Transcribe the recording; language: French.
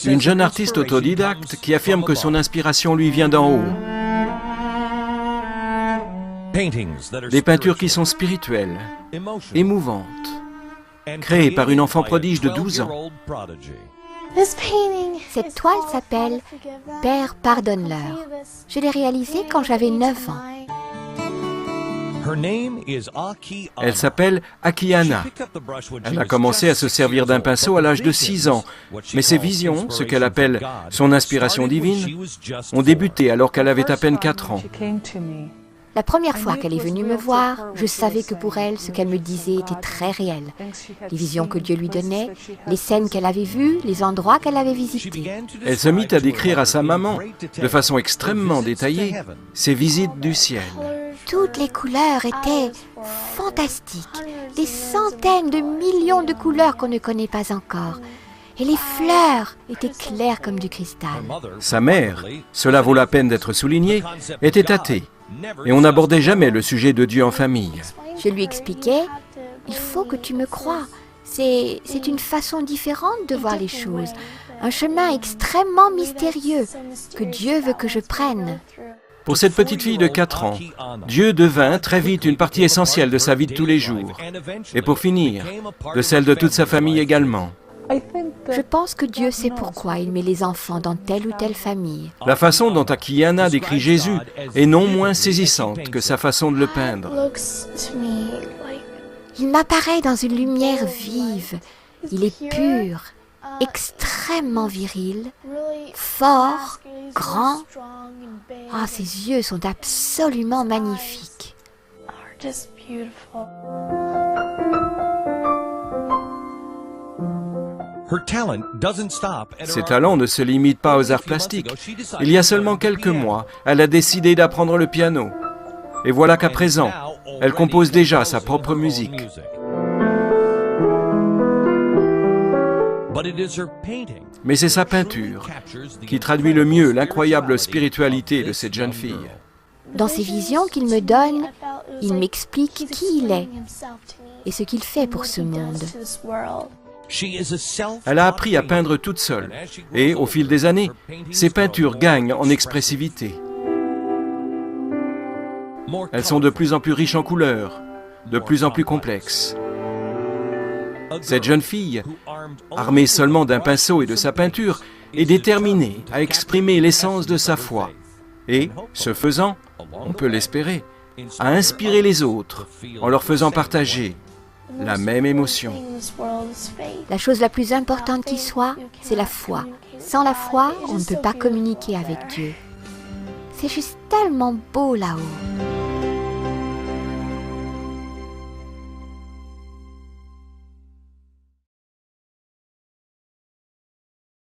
Une jeune artiste autodidacte qui affirme que son inspiration lui vient d'en haut. Des peintures qui sont spirituelles, émouvantes, créées par une enfant prodige de 12 ans. Cette toile s'appelle « Père, pardonne-leur ». Je l'ai réalisée quand j'avais 9 ans. Elle s'appelle Akiana. Elle a commencé à se servir d'un pinceau à l'âge de 6 ans, mais ses visions, ce qu'elle appelle son inspiration divine, ont débuté alors qu'elle avait à peine 4 ans. La première fois qu'elle est venue me voir, je savais que pour elle, ce qu'elle me disait était très réel. Les visions que Dieu lui donnait, les scènes qu'elle avait vues, les endroits qu'elle avait visités. Elle se mit à décrire à sa maman, de façon extrêmement détaillée, ses visites du ciel. Toutes les couleurs étaient fantastiques. Des centaines de millions de couleurs qu'on ne connaît pas encore. Et les fleurs étaient claires comme du cristal. Sa mère, cela vaut la peine d'être souligné, était athée. Et on n'abordait jamais le sujet de Dieu en famille. Je lui expliquais, il faut que tu me crois. C'est une façon différente de voir les choses. Un chemin extrêmement mystérieux que Dieu veut que je prenne. Pour cette petite fille de 4 ans, Dieu devint très vite une partie essentielle de sa vie de tous les jours. Et pour finir, de celle de toute sa famille également. Je pense que Dieu sait pourquoi il met les enfants dans telle ou telle famille. La façon dont Akiana décrit Jésus est non moins saisissante que sa façon de le peindre. Il m'apparaît dans une lumière vive. Il est pur, extrêmement viril, fort, grand. Ah, ses yeux sont absolument magnifiques. Ses talents ne se limitent pas aux arts plastiques. Il y a seulement quelques mois, elle a décidé d'apprendre le piano. Et voilà qu'à présent, elle compose déjà sa propre musique. Mais c'est sa peinture qui traduit le mieux l'incroyable spiritualité de cette jeune fille. Dans ces visions qu'il me donne, il m'explique qui il est et ce qu'il fait pour ce monde. Elle a appris à peindre toute seule et, au fil des années, ses peintures gagnent en expressivité. Elles sont de plus en plus riches en couleurs, de plus en plus complexes. Cette jeune fille, armée seulement d'un pinceau et de sa peinture, est déterminée à exprimer l'essence de sa foi et, ce faisant, on peut l'espérer, à inspirer les autres en leur faisant partager la même émotion. La chose la plus importante qui soit, c'est la foi. Sans la foi, on ne peut pas communiquer avec Dieu. C'est juste tellement beau là-haut.